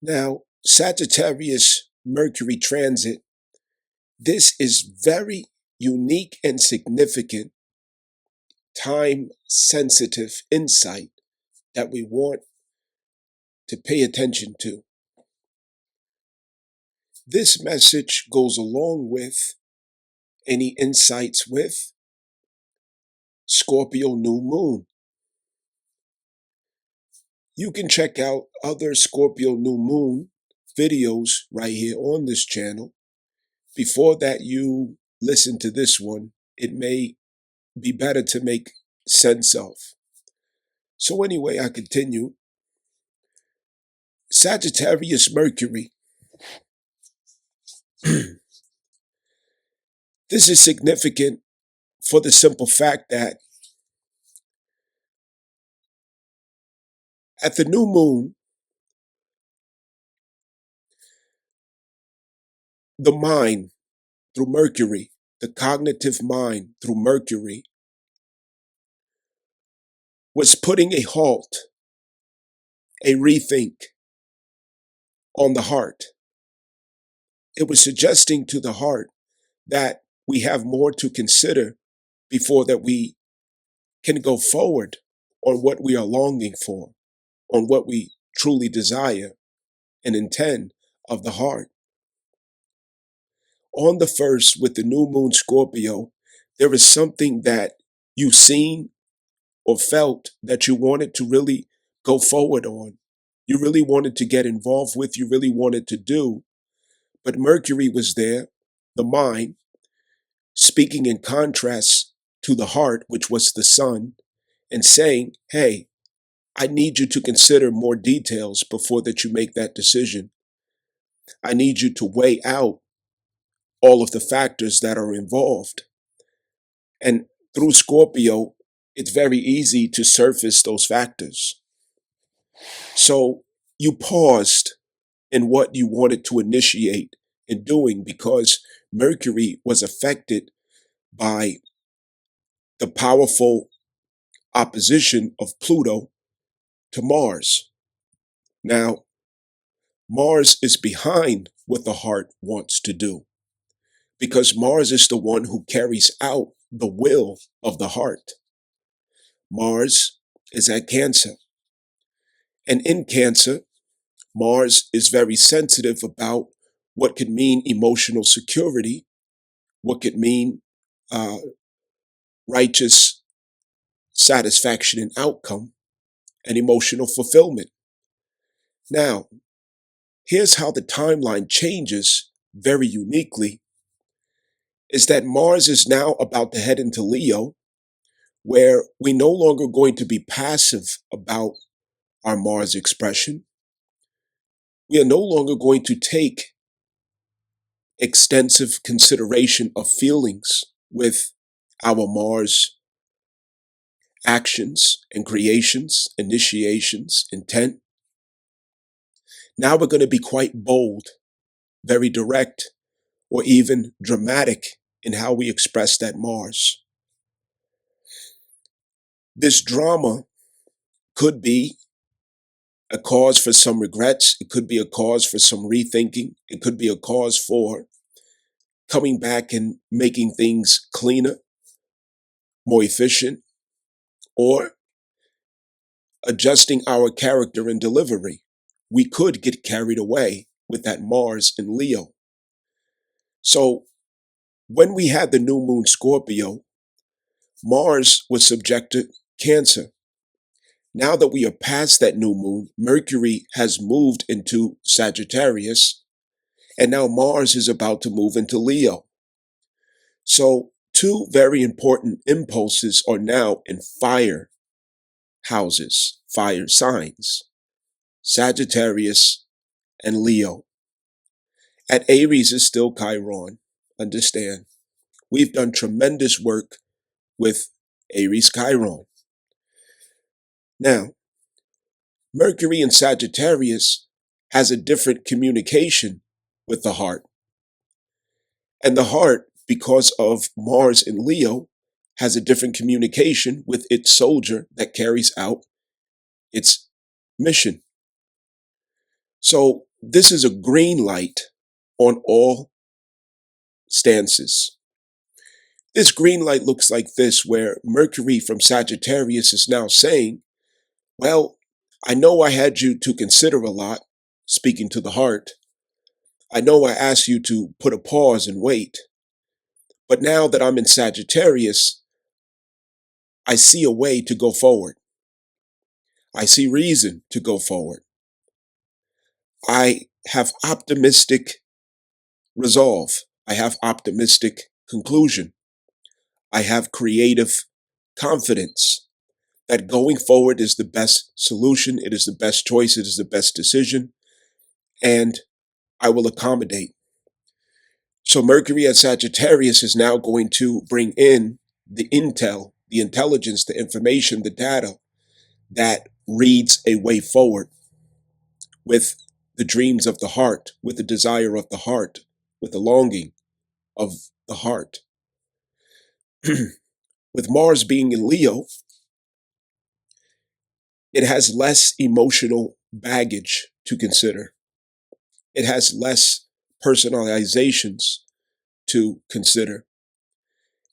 Now, Sagittarius Mercury transit, this is very unique and significant, time sensitive insight that we want to pay attention to. This message goes along with any insights with Scorpio new moon. You can check out other Scorpio new moon videos right here on this channel. Before that you listen to this one, it may be better to make sense of. So anyway, I continue. Sagittarius Mercury. This is significant for the simple fact that at the new moon, the mind through Mercury, the cognitive mind through Mercury, was putting a halt, a rethink on the heart. It was suggesting to the heart that we have more to consider before that we can go forward on what we are longing for, on what we truly desire and intend of the heart. On the first, with the new moon Scorpio, there is something that you've seen or felt that you wanted to really go forward on. You really wanted to get involved with, you really wanted to do. But Mercury was there, the mind, speaking in contrast to the heart, which was the sun, and saying, hey, I need you to consider more details before that you make that decision. I need you to weigh out all of the factors that are involved. And through Scorpio, it's very easy to surface those factors. So you paused in what you wanted to initiate in doing because Mercury was affected by the powerful opposition of Pluto to Mars. Now, Mars is behind what the heart wants to do because Mars is the one who carries out the will of the heart. Mars is at Cancer. And in Cancer, Mars is very sensitive about what could mean emotional security, what could mean righteous satisfaction and outcome, and emotional fulfillment. Now, here's how the timeline changes very uniquely, is that Mars is now about to head into Leo, where we're no longer going to be passive about our Mars expression. We are no longer going to take extensive consideration of feelings with our Mars actions and creations, initiations, intent. Now we're going to be quite bold, very direct, or even dramatic in how we express that Mars. This drama could be a cause for some regrets. It could be a cause for some rethinking. It could be a cause for coming back and making things cleaner, more efficient, or adjusting our character and delivery. We could get carried away with that Mars in Leo. So when we had the new moon Scorpio, Mars was subject to Cancer. Now that we are past that new moon, Mercury has moved into Sagittarius, and now Mars is about to move into Leo. So two very important impulses are now in fire houses, fire signs, Sagittarius and Leo. At Aries is still Chiron. Understand, we've done tremendous work with Aries Chiron. Now, Mercury in Sagittarius has a different communication with the heart. And the heart, because of Mars in Leo, has a different communication with its soldier that carries out its mission. So this is a green light on all stances. This green light looks like this, where Mercury from Sagittarius is now saying, well, I know I had you to consider a lot, speaking to the heart. I know I asked you to put a pause and wait. But now that I'm in Sagittarius, I see a way to go forward. I see reason to go forward. I have optimistic resolve. I have optimistic conclusion. I have creative confidence that going forward is the best solution. It is the best choice. It is the best decision. And I will accommodate. So Mercury at Sagittarius is now going to bring in the intel, the intelligence, the information, the data that reads a way forward with the dreams of the heart, with the desire of the heart, with the longing of the heart. With Mars being in Leo, it has less emotional baggage to consider. It has less personalizations to consider.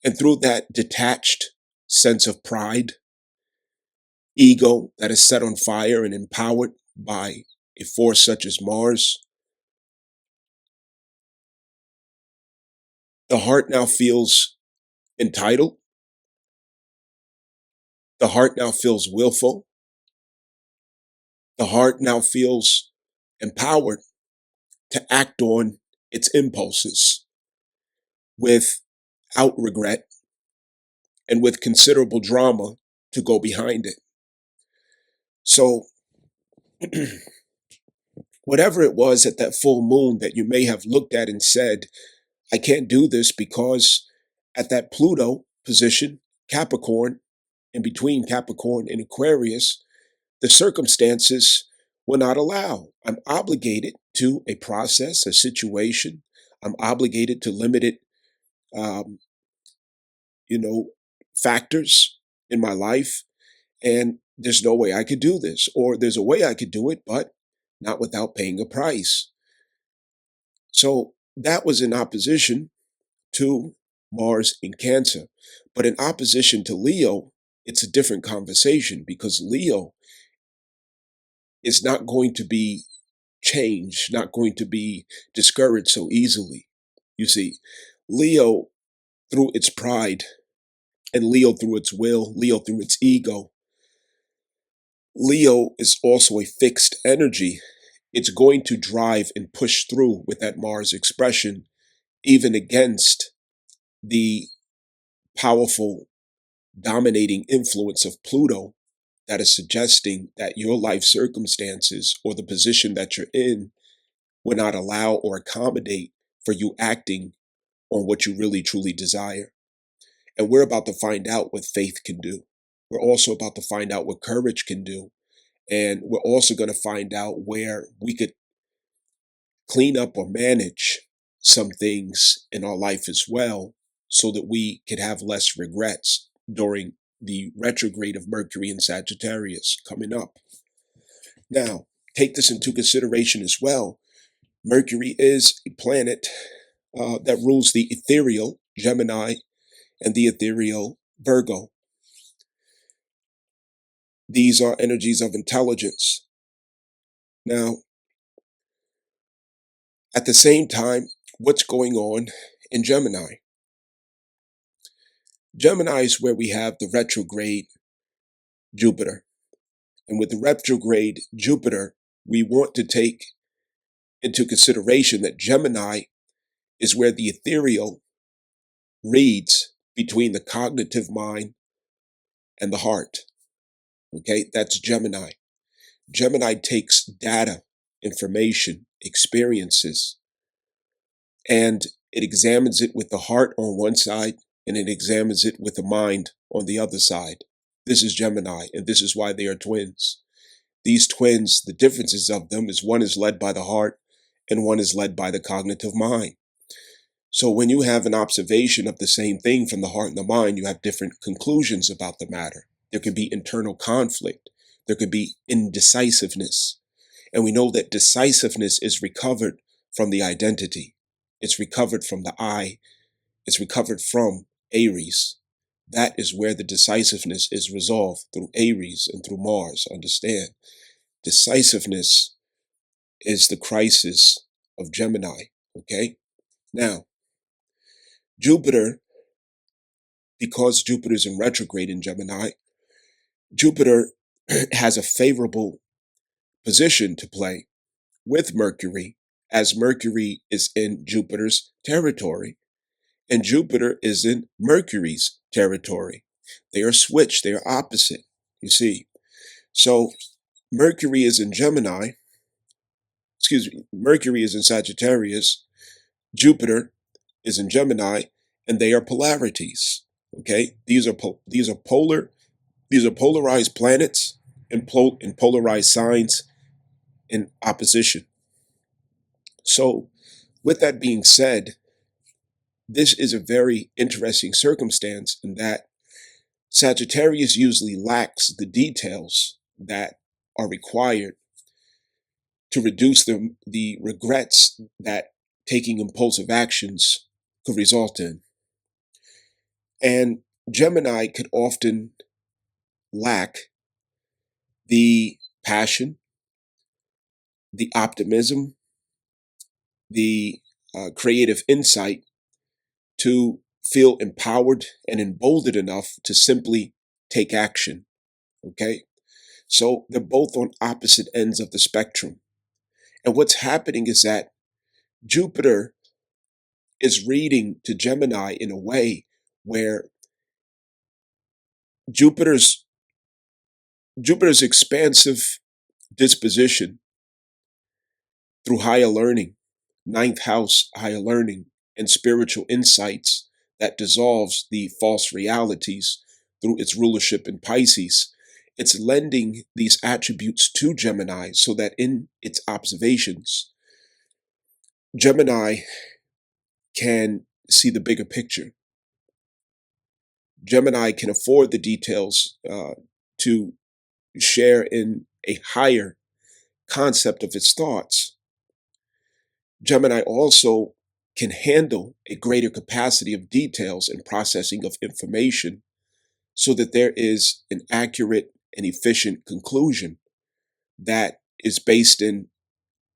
And through that detached sense of pride, ego that is set on fire and empowered by a force such as Mars, the heart now feels entitled. The heart now feels willful. The heart now feels empowered to act on its impulses without regret and with considerable drama to go behind it. So, whatever it was at that full moon that you may have looked at and said, I can't do this because at that Pluto position, Capricorn, in between Capricorn and Aquarius, the circumstances will not allow. I'm obligated to a process, a situation. I'm obligated to limited, um, factors in my life. And there's no way I could do this. Or there's a way I could do it, but not without paying a price. So that was in opposition to Mars in Cancer. But in opposition to Leo, it's a different conversation, because Leo is not going to be changed, not going to be discouraged so easily. You see, Leo through its pride, and Leo through its will, Leo through its ego. Leo is also a fixed energy. It's going to drive and push through with that Mars expression, even against the powerful, dominating influence of Pluto that is suggesting that your life circumstances or the position that you're in will not allow or accommodate for you acting on what you really truly desire. And we're about to find out what faith can do. We're also about to find out what courage can do. And we're also going to find out where we could clean up or manage some things in our life as well, so that we could have less regrets during the retrograde of Mercury in Sagittarius coming up. Now, take this into consideration as well. Mercury is a planet that rules the ethereal Gemini and the ethereal Virgo. These are energies of intelligence. Now, at the same time, what's going on in Gemini? Gemini is where we have the retrograde Jupiter. And with the retrograde Jupiter, we want to take into consideration that Gemini is where the ethereal reads between the cognitive mind and the heart. Okay, that's Gemini. Gemini takes data, information, experiences, and it examines it with the heart on one side, and it examines it with the mind on the other side. This is Gemini, and this is why they are twins. These twins, the differences of them is one is led by the heart and one is led by the cognitive mind. So when you have an observation of the same thing from the heart and the mind, you have different conclusions about the matter. There could be internal conflict. There could be indecisiveness. And we know that decisiveness is recovered from the identity. It's recovered from the I. It's recovered from Aries. That is where the decisiveness is resolved, through Aries and through Mars. Understand? Decisiveness is the crisis of Gemini. Okay? Now, Jupiter, because Jupiter is in retrograde in Gemini, Jupiter has a favorable position to play with Mercury, as Mercury is in Jupiter's territory and Jupiter is in Mercury's territory. They are switched, they are opposite, you see. So Mercury is in Gemini, Mercury is in Sagittarius, Jupiter is in Gemini, and they are polarities. Okay, these are polarized planets and polarized signs in opposition. So, with that being said, this is a very interesting circumstance in that Sagittarius usually lacks the details that are required to reduce the regrets that taking impulsive actions could result in. And Gemini could often lack the passion, the optimism, the creative insight to feel empowered and emboldened enough to simply take action. Okay? So they're both on opposite ends of the spectrum. And what's happening is that Jupiter is reading to Gemini in a way where Jupiter's expansive disposition through higher learning, ninth house higher learning, and spiritual insights that dissolves the false realities through its rulership in Pisces. It's lending these attributes to Gemini so that in its observations, Gemini can see the bigger picture. Gemini can afford the details to share in a higher concept of its thoughts. Gemini also can handle a greater capacity of details and processing of information so that there is an accurate and efficient conclusion that is based in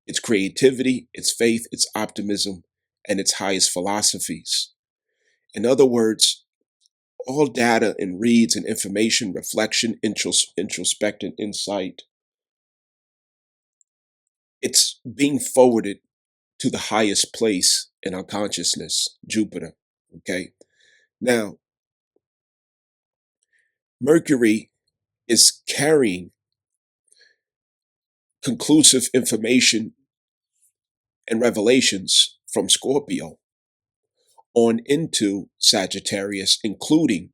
its creativity, its faith, its optimism, and its highest philosophies. In other words, all data and reads and information, reflection, introspect, and insight, it's being forwarded to the highest place in our consciousness, Jupiter. Okay. Now, Mercury is carrying conclusive information and revelations from Scorpio on into Sagittarius, including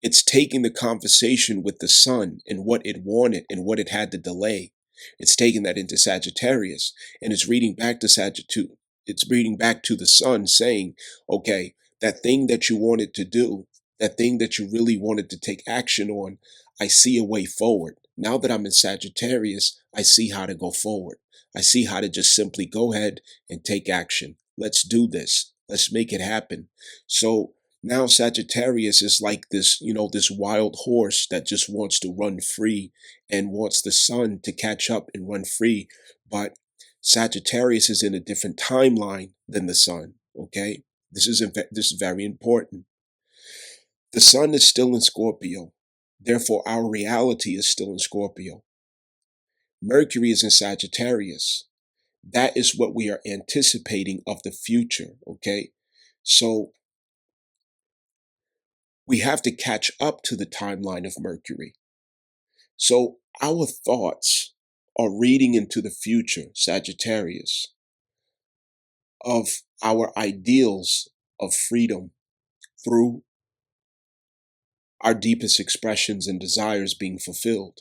it's taking the conversation with the sun and what it wanted and what it had to delay. It's taking that into Sagittarius and it's reading back to Sagittarius. It's reading back to the sun saying, okay, that thing that you wanted to do, that thing that you really wanted to take action on, I see a way forward. Now that I'm in Sagittarius, I see how to go forward. I see how to just simply go ahead and take action. Let's do this. Let's make it happen. So now Sagittarius is like this, this wild horse that just wants to run free and wants the sun to catch up and run free. But Sagittarius is in a different timeline than the sun. Okay, this is very important. The sun is still in Scorpio, therefore our reality is still in Scorpio. Mercury is in Sagittarius. That is what we are anticipating of the future. Okay, so we have to catch up to the timeline of Mercury. So our thoughts are reading into the future, Sagittarius, of our ideals of freedom through our deepest expressions and desires being fulfilled.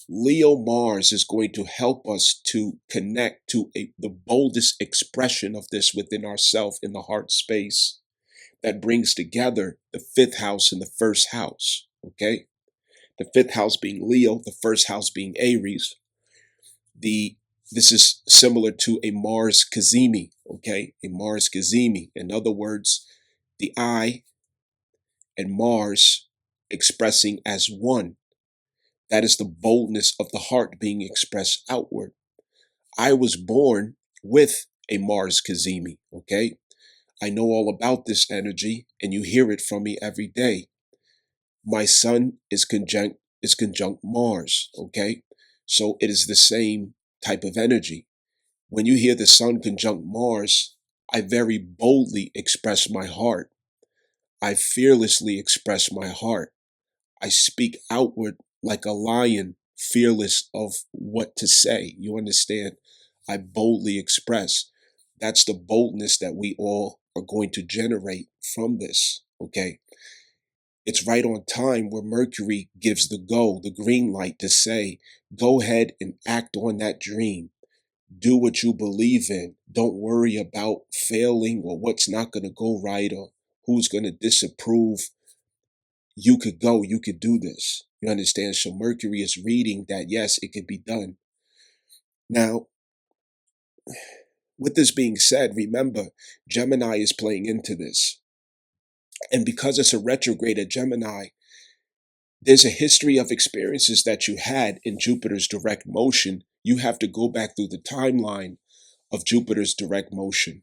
Leo Mars is going to help us to connect to the boldest expression of this within ourself in the heart space that brings together the fifth house and the first house. Okay, the fifth house being Leo, the first house being Aries. The This is similar to a Mars cazimi, okay? A Mars cazimi. In other words, the I and Mars expressing as one. That is the boldness of the heart being expressed outward. I was born with a Mars cazimi, okay? I know all about this energy, and you hear it from me every day. My sun is conjunct Mars, okay? So it is the same type of energy. When you hear the sun conjunct Mars, I very boldly express my heart. I fearlessly express my heart. I speak outward like a lion, fearless of what to say. You understand? I boldly express. That's the boldness that we all are going to generate from this, okay? It's right on time where Mercury gives the green light to say, go ahead and act on that dream. Do what you believe in. Don't worry about failing or what's not going to go right or who's going to disapprove. You could go, you could do this. You understand? So Mercury is reading that, yes, it could be done. Now, with this being said, remember, Gemini is playing into this. And because it's a retrograde at Gemini, there's a history of experiences that you had in Jupiter's direct motion. You have to go back through the timeline of Jupiter's direct motion.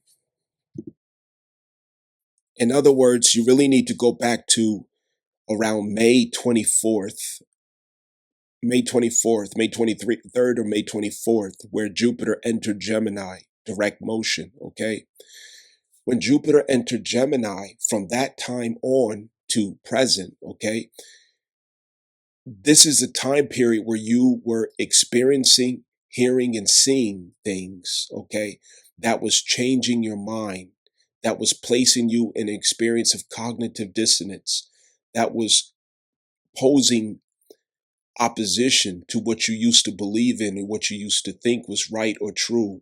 In other words, you really need to go back to around May 23rd or May 24th, where Jupiter entered Gemini, direct motion, okay? When Jupiter entered Gemini, from that time on to present, okay, this is a time period where you were experiencing, hearing, and seeing things, okay, that was changing your mind, that was placing you in an experience of cognitive dissonance, that was posing opposition to what you used to believe in and what you used to think was right or true.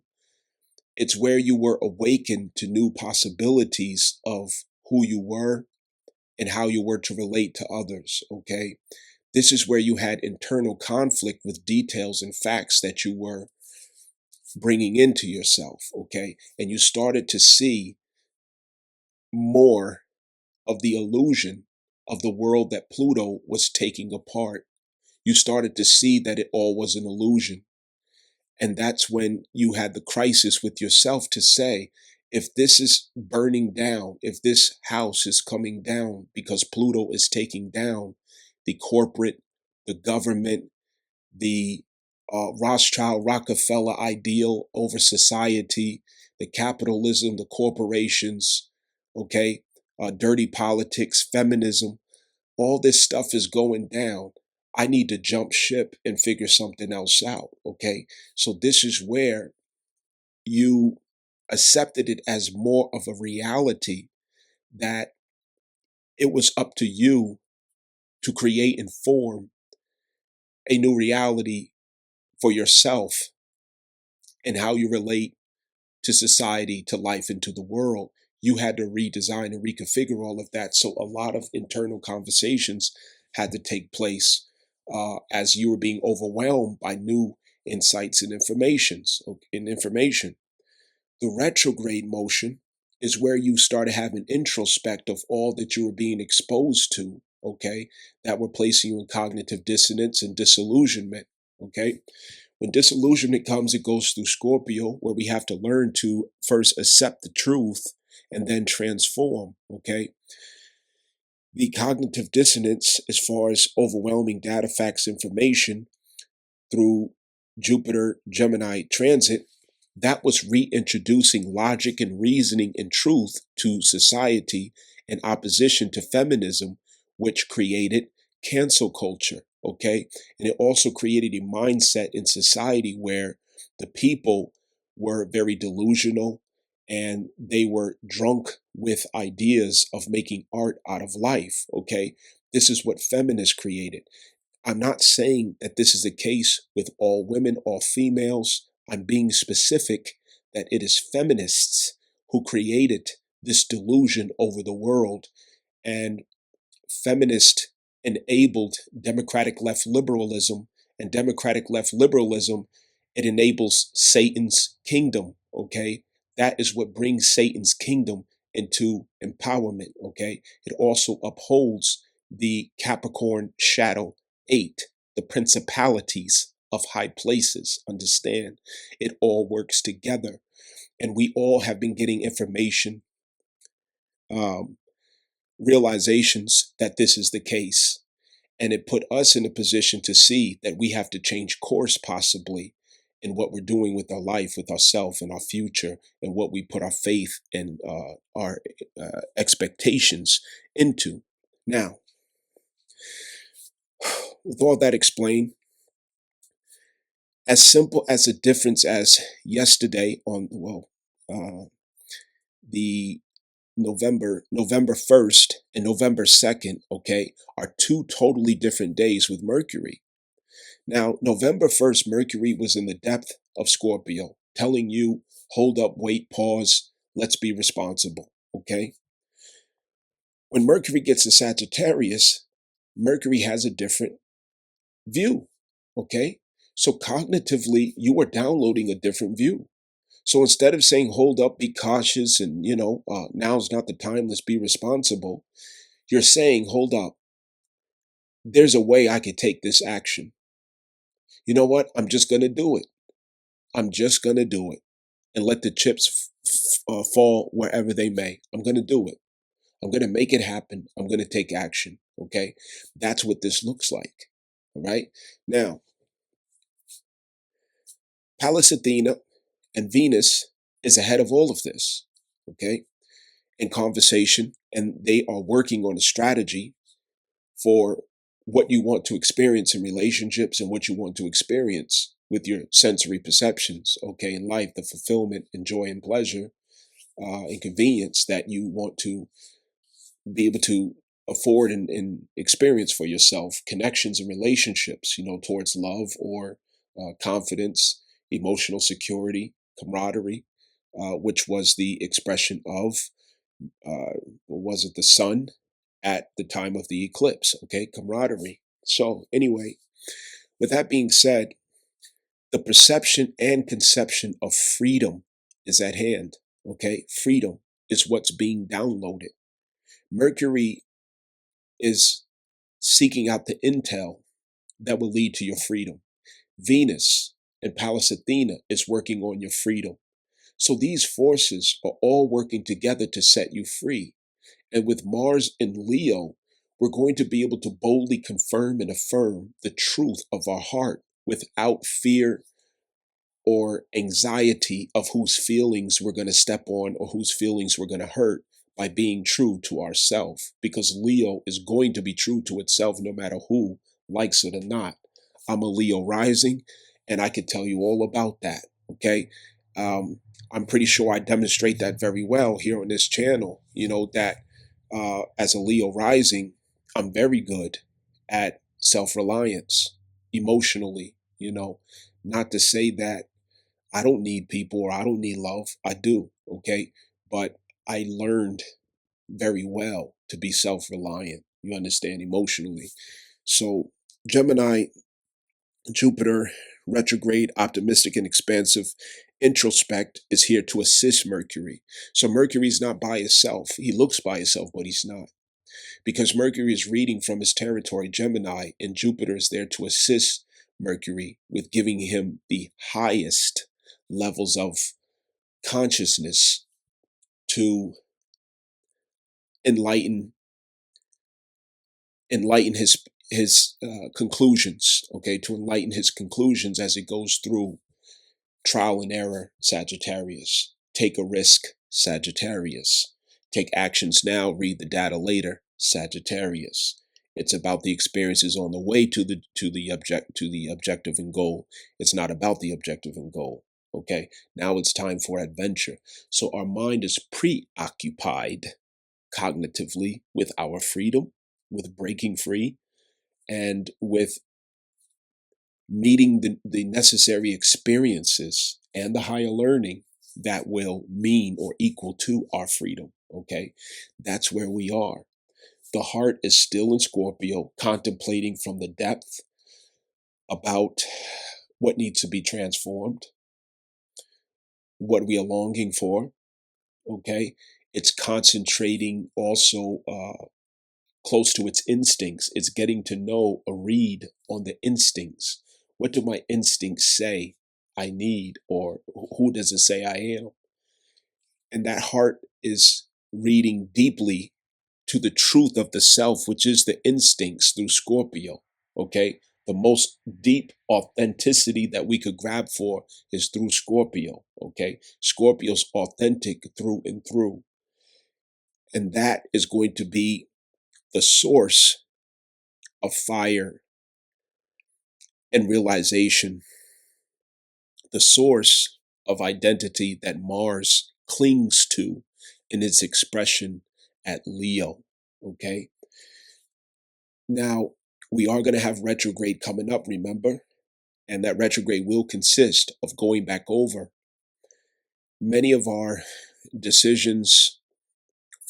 It's where you were awakened to new possibilities of who you were and how you were to relate to others, okay? This is where you had internal conflict with details and facts that you were bringing into yourself, okay? And you started to see more of the illusion of the world that Pluto was taking apart. You started to see that it all was an illusion. And that's when you had the crisis with yourself to say, if this is burning down, if this house is coming down because Pluto is taking down the corporate, the government, the Rothschild Rockefeller ideal over society, the capitalism, the corporations, okay, dirty politics, feminism, all this stuff is going down. I need to jump ship and figure something else out. Okay. So this is where you accepted it as more of a reality that it was up to you to create and form a new reality for yourself and how you relate to society, to life, and to the world. You had to redesign and reconfigure all of that. So a lot of internal conversations had to take place as you were being overwhelmed by new insights and information. The retrograde motion is where you started having introspect of all that you were being exposed to, okay, that were placing you in cognitive dissonance and disillusionment, okay? When disillusionment comes, it goes through Scorpio, where we have to learn to first accept the truth and then transform, okay? The cognitive dissonance, as far as overwhelming data, facts, information through Jupiter Gemini transit, that was reintroducing logic and reasoning and truth to society in opposition to feminism, which created cancel culture. Okay. And it also created a mindset in society where the people were very delusional and they were drunk with ideas of making art out of life. Okay. This is what feminists created. I'm not saying that this is the case with all women, all females. I'm being specific that it is feminists who created this delusion over the world, and feminist enabled democratic left liberalism, and democratic left liberalism It enables Satan's kingdom, okay? That is what brings Satan's kingdom into empowerment, okay? It also upholds the Capricorn shadow 8, the principalities of high places. Understand, it all works together. And we all have been getting information, um, realizations that this is the case. And it put us in a position to see that we have to change course possibly in what we're doing with our life, with ourselves and our future, and what we put our faith and our expectations into. Now, with all that explained, as simple as a difference as yesterday on, the November 1st and November 2nd, okay, are two totally different days with Mercury. Now, November 1st, Mercury was in the depth of Scorpio, telling you, hold up, wait, pause, let's be responsible, okay? When Mercury gets to Sagittarius, Mercury has a different view, okay? So cognitively, you are downloading a different view. So instead of saying, hold up, be cautious, and, now's not the time, let's be responsible, you're saying, hold up, there's a way I could take this action. You know what? I'm just going to do it. I'm just going to do it and let the chips fall wherever they may. I'm going to do it. I'm going to make it happen. I'm going to take action. Okay. That's what this looks like. All right. Now, Pallas Athena and Venus is ahead of all of this. Okay. In conversation, and they are working on a strategy for what you want to experience in relationships and what you want to experience with your sensory perceptions, okay, in life, the fulfillment and joy and pleasure and convenience that you want to be able to afford and experience for yourself, connections and relationships, towards love or confidence, emotional security, camaraderie, which was the expression of, was it the sun at the time of the eclipse, okay, camaraderie. So anyway, with that being said, the perception and conception of freedom is at hand, okay? Freedom is what's being downloaded. Mercury is seeking out the intel that will lead to your freedom. Venus and Pallas Athena is working on your freedom. So these forces are all working together to set you free. And with Mars in Leo, we're going to be able to boldly confirm and affirm the truth of our heart without fear or anxiety of whose feelings we're going to step on or whose feelings we're going to hurt, by being true to ourselves, because Leo is going to be true to itself no matter who likes it or not. I'm a Leo rising, and I could tell you all about that. Okay. I'm pretty sure I demonstrate that very well here on this channel, that as a Leo rising, I'm very good at self-reliance emotionally, not to say that I don't need people or I don't need love. I do. Okay. But I learned very well to be self-reliant, you understand, emotionally. So Gemini, Jupiter, retrograde, optimistic and expansive, introspect, is here to assist Mercury. So Mercury's not by himself. He looks by himself, but he's not. Because Mercury is reading from his territory, Gemini, and Jupiter is there to assist Mercury with giving him the highest levels of consciousness to enlighten his conclusions, okay, to enlighten his conclusions as it goes through trial and error, Sagittarius. Take a risk, Sagittarius. Take actions now, read the data later, Sagittarius. It's about the experiences on the way to the objective and goal. It's not about the objective and goal. Okay, now it's time for adventure. So our mind is preoccupied cognitively with our freedom, with breaking free, and with meeting the necessary experiences and the higher learning that will mean or equal to our freedom. Okay, that's where we are. The heart is still in Scorpio, contemplating from the depth about what needs to be transformed, what we are longing for. Okay, it's concentrating also close to its instincts. It's getting to know a read on the instincts. What do my instincts say I need, or who does it say I am? And that heart is reading deeply to the truth of the self, which is the instincts through Scorpio. Okay, the most deep authenticity that we could grab for is through Scorpio. Okay, Scorpio's authentic through and through, and that is going to be the source of fire and realization, the source of identity that Mars clings to in its expression at Leo. Okay. Now, we are going to have retrograde coming up, remember? And that retrograde will consist of going back over many of our decisions,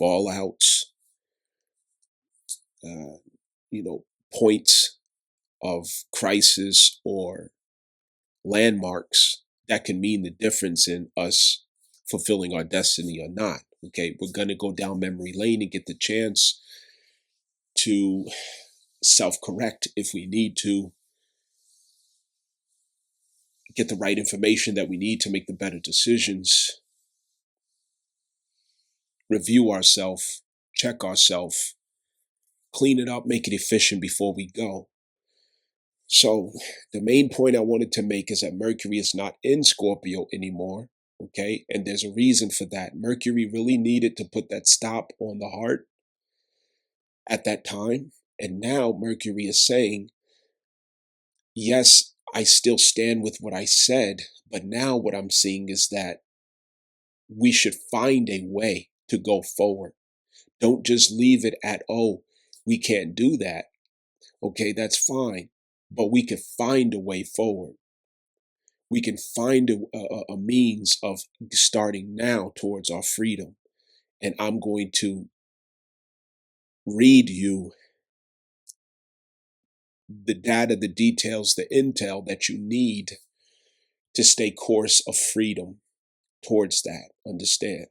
fallouts, uh, points of crisis or landmarks that can mean the difference in us fulfilling our destiny or not. Okay, we're going to go down memory lane and get the chance to self correct if we need to, get the right information that we need to make the better decisions, review ourselves, check ourselves, clean it up, make it efficient before we go. So, the main point I wanted to make is that Mercury is not in Scorpio anymore. Okay, and there's a reason for that. Mercury really needed to put that stop on the heart at that time. And now Mercury is saying, yes, I still stand with what I said, but now what I'm seeing is that we should find a way to go forward. Don't just leave it at, oh, we can't do that. Okay, that's fine. But we can find a way forward. We can find a means of starting now towards our freedom. And I'm going to read you the data, the details, the intel that you need to stay course of freedom towards that. Understand?